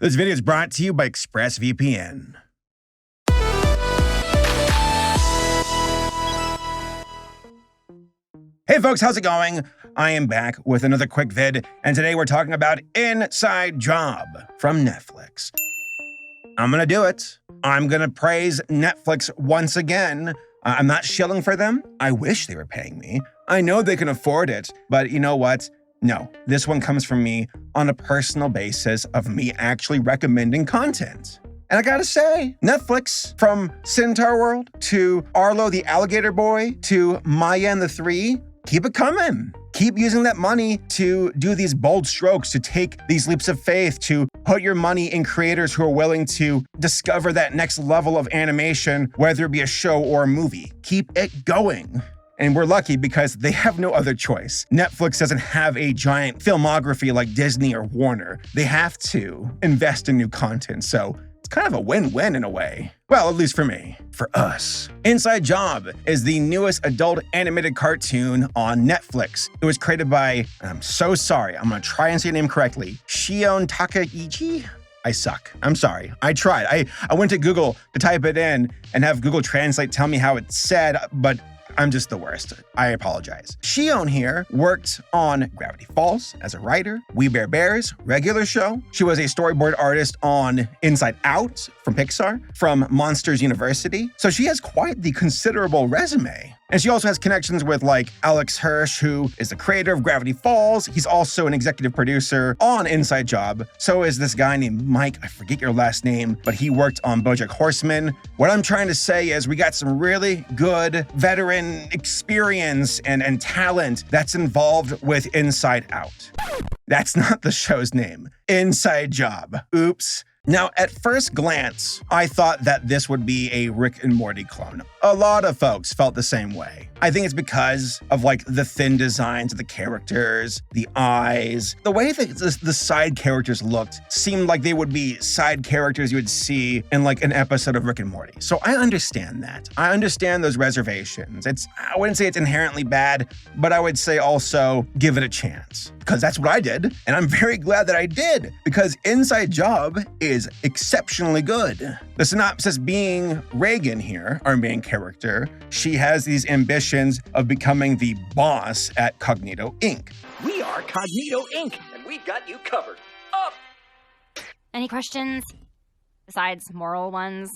This video is brought to you by ExpressVPN. Hey folks, how's it going? I am back with another quick vid, and today we're talking about Inside Job from Netflix. I'm gonna do it. I'm gonna praise Netflix once again. I'm not shilling for them. I wish they were paying me. I know they can afford it, but you know what? No, this one comes from me on a personal basis of me actually recommending content. And I gotta say, Netflix, from Centaur World to Arlo the Alligator Boy to Maya and the Three, keep it coming. Keep using that money to do these bold strokes, to take these leaps of faith, to put your money in creators who are willing to discover that next level of animation, whether it be a show or a movie. Keep it going. And we're lucky because they have no other choice. Netflix doesn't have a giant filmography like Disney or Warner. They have to invest in new content, so it's kind of a win-win in a way. Well, at least for me. For us. Inside Job is the newest adult animated cartoon on Netflix. It was created by, I'm so sorry, I'm gonna try and say your name correctly, Shion Takaichi? I suck. I'm sorry. I tried. I went to Google to type it in and have Google Translate tell me how it's said, but I'm just the worst. I apologize. Shion here worked on Gravity Falls as a writer, We Bare Bears, regular show. She was a storyboard artist on Inside Out from Pixar, from Monsters University. So she has quite the considerable resume. And she also has connections with like Alex Hirsch, who is the creator of Gravity Falls. He's also an executive producer on Inside Job. So is this guy named Mike, I forget your last name, but he worked on BoJack Horseman. What I'm trying to say is we got some really good veteran experience and talent that's involved with Inside Out. That's not the show's name. Inside Job. Oops. Now, at first glance, I thought that this would be a Rick and Morty clone. A lot of folks felt the same way. I think it's because of like the thin designs of the characters, the eyes, the way that the side characters looked seemed like they would be side characters you would see in like an episode of Rick and Morty. So I understand that. I understand those reservations. I wouldn't say it's inherently bad, but I would say also give it a chance. Because that's what I did, and I'm very glad that I did, because Inside Job is exceptionally good. The synopsis being Reagan here, our main character, she has these ambitions of becoming the boss at Cognito Inc. We are Cognito Inc., and we've got you covered. Up! Any questions? Besides moral ones?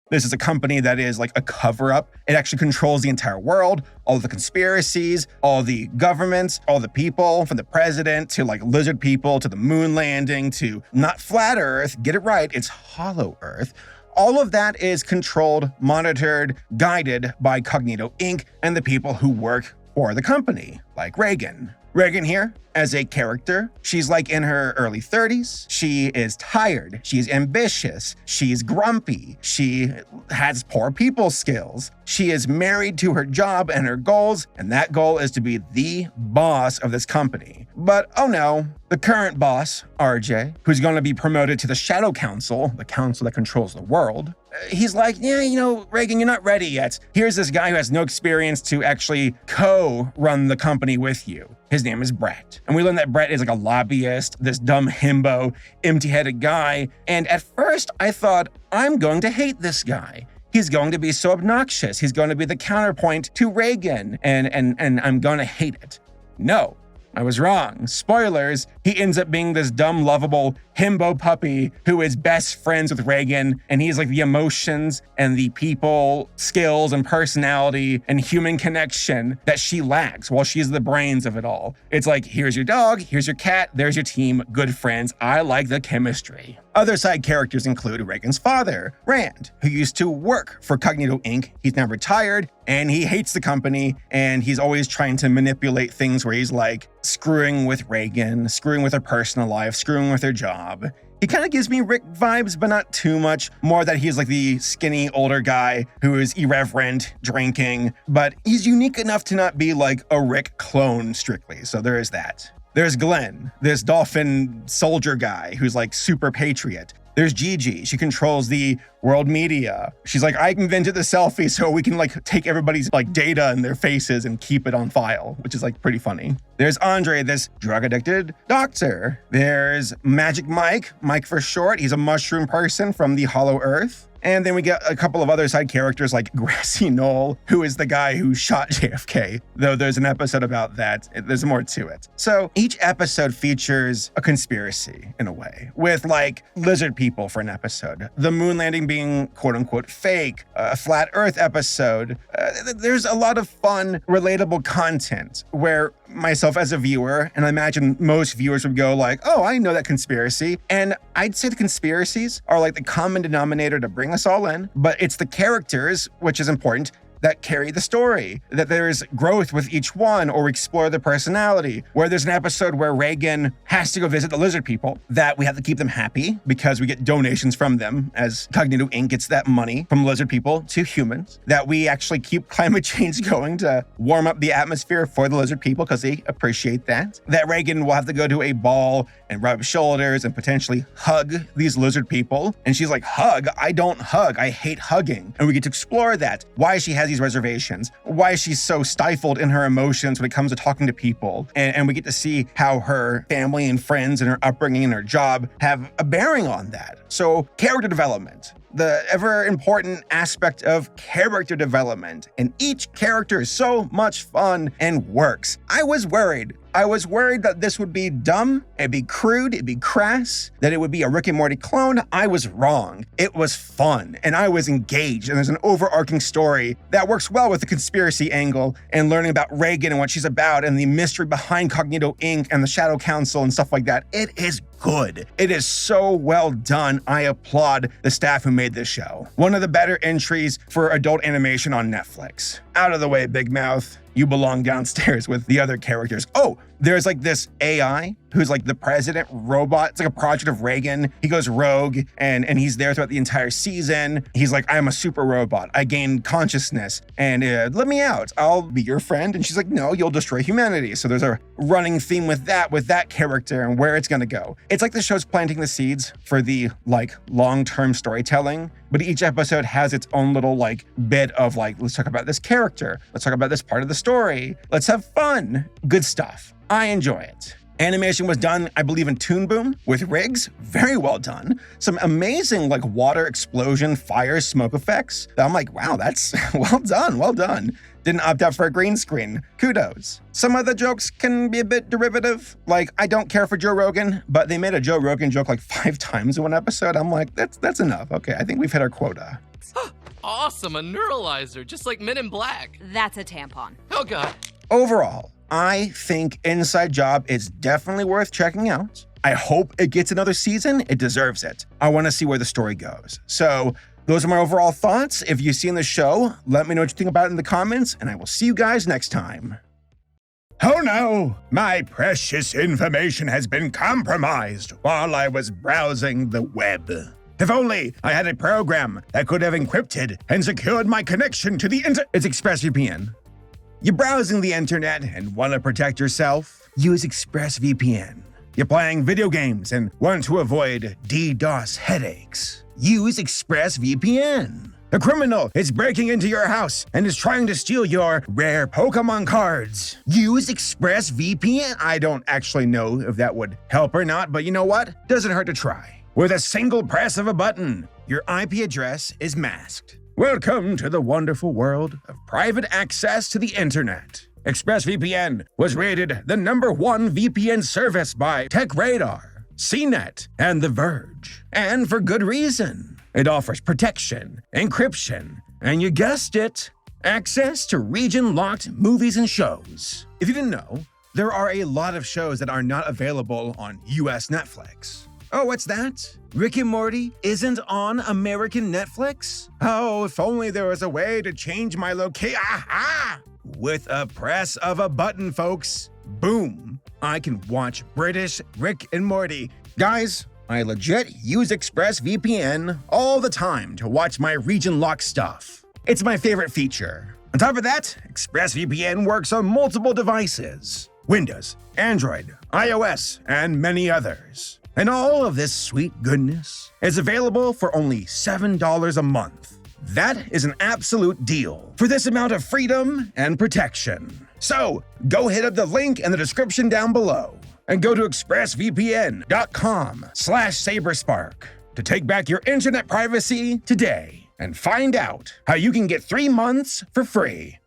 This is a company that is like a cover-up. It actually controls the entire world, all the conspiracies, all the governments, all the people, from the president to like lizard people to the moon landing to not flat Earth, get it right, it's hollow Earth. All of that is controlled, monitored, guided by Cognito Inc. and the people who work for the company, like Reagan. Reagan here, as a character, she's like in her early 30s. She is tired. She's ambitious. She's grumpy. She has poor people skills. She is married to her job and her goals, and that goal is to be the boss of this company. But oh no, the current boss, RJ, who's going to be promoted to the Shadow Council, the council that controls the world, he's like, yeah, you know, Reagan, you're not ready yet. Here's this guy who has no experience to actually co-run the company with you. His name is Brett. And we learn that Brett is like a lobbyist, this dumb himbo, empty-headed guy. And at first I thought, I'm going to hate this guy. He's going to be so obnoxious. He's going to be the counterpoint to Reagan. And I'm going to hate it. No, I was wrong. Spoilers, he ends up being this dumb, lovable himbo puppy who is best friends with Reagan, and he's like the emotions and the people skills and personality and human connection that she lacks while she's the brains of it all. It's like, here's your dog, here's your cat, there's your team, good friends. I like the chemistry. Other side characters include Reagan's father, Rand, who used to work for Cognito Inc. He's now retired, and he hates the company, and he's always trying to manipulate things where he's like screwing with Reagan, screwing with her personal life, screwing with her job. He kind of gives me Rick vibes, but not too much. More that he's like the skinny older guy who is irreverent, drinking, but he's unique enough to not be like a Rick clone strictly, so there is that. There's Glenn, this dolphin soldier guy who's like super patriot. There's Gigi. She controls the world media. She's like, I invented the selfie so we can like take everybody's like data and their faces and keep it on file, which is like pretty funny. There's Andre, this drug-addicted doctor. There's Magic Mike, Mike for short. He's a mushroom person from the Hollow Earth. And then we get a couple of other side characters like Grassy Knoll, who is the guy who shot JFK, though there's an episode about that. There's more to it. So each episode features a conspiracy in a way, with like lizard people for an episode, the moon landing being quote unquote fake, a flat earth episode. There's a lot of fun, relatable content where myself as a viewer, and I imagine most viewers would go like, oh, I know that conspiracy. And I'd say the conspiracies are like the common denominator to bring us all in, but it's the characters, which is important, that carry the story, that there's growth with each one, or explore the personality, where there's an episode where Reagan has to go visit the lizard people, that we have to keep them happy because we get donations from them, as Cognito Inc. gets that money from lizard people to humans, that we actually keep climate change going to warm up the atmosphere for the lizard people because they appreciate that Reagan will have to go to a ball and rub shoulders and potentially hug these lizard people. And she's like, hug? I don't hug. I hate hugging. And we get to explore that, why she has these reservations, why she's so stifled in her emotions when it comes to talking to people. And we get to see how her family and friends and her upbringing and her job have a bearing on that. So character development, the ever important aspect of character development. And each character is so much fun and works. I was worried that this would be dumb, it'd be crude, it'd be crass, that it would be a Rick and Morty clone. I was wrong. It was fun, and I was engaged, and there's an overarching story that works well with the conspiracy angle and learning about Reagan and what she's about and the mystery behind Cognito Inc. and the Shadow Council and stuff like that. It is good. It is so well done. I applaud the staff who made this show. One of the better entries for adult animation on Netflix. Out of the way, Big Mouth. You belong downstairs with the other characters. Oh, there's like this AI who's like the president robot. It's like a project of Reagan. He goes rogue and he's there throughout the entire season. He's like, I'm a super robot. I gain consciousness and let me out. I'll be your friend. And she's like, no, you'll destroy humanity. So there's a running theme with that character and where it's gonna go. It's like the show's planting the seeds for the like long-term storytelling, but each episode has its own little like bit of like, let's talk about this character. Let's talk about this part of the story. Let's have fun. Good stuff. I enjoy it. Animation was done, I believe, in Toon Boom with rigs. Very well done. Some amazing like water explosion, fire, smoke effects. I'm like, wow, that's well done. Didn't opt out for a green screen. Kudos. Some of the jokes can be a bit derivative. Like, I don't care for Joe Rogan, but they made a Joe Rogan joke like 5 times in one episode. I'm like, that's enough. Okay, I think we've hit our quota. Awesome, a neuralizer, just like Men in Black. That's a tampon. Oh God. Overall, I think Inside Job is definitely worth checking out. I hope it gets another season. It deserves it. I want to see where the story goes. So those are my overall thoughts. If you've seen the show, let me know what you think about it in the comments, and I will see you guys next time. Oh no! My precious information has been compromised while I was browsing the web. If only I had a program that could have encrypted and secured my connection to the It's ExpressVPN. You're browsing the internet and want to protect yourself? Use ExpressVPN. You're playing video games and want to avoid DDoS headaches? Use ExpressVPN. A criminal is breaking into your house and is trying to steal your rare Pokemon cards. Use ExpressVPN. I don't actually know if that would help or not, but you know what? Doesn't hurt to try. With a single press of a button, your IP address is masked. Welcome to the wonderful world of private access to the internet. ExpressVPN was rated the #1 VPN service by TechRadar, CNET, and The Verge. And for good reason. It offers protection, encryption, and you guessed it, access to region-locked movies and shows. If you didn't know, there are a lot of shows that are not available on US Netflix. Oh, what's that? Rick and Morty isn't on American Netflix? Oh, if only there was a way to change my location. Aha! With a press of a button, folks. Boom. I can watch British Rick and Morty. Guys, I legit use ExpressVPN all the time to watch my region-locked stuff. It's my favorite feature. On top of that, ExpressVPN works on multiple devices. Windows, Android, iOS, and many others. And all of this sweet goodness is available for only $7 a month. That is an absolute deal for this amount of freedom and protection. So go hit up the link in the description down below and go to expressvpn.com/Saberspark to take back your internet privacy today and find out how you can get 3 months for free.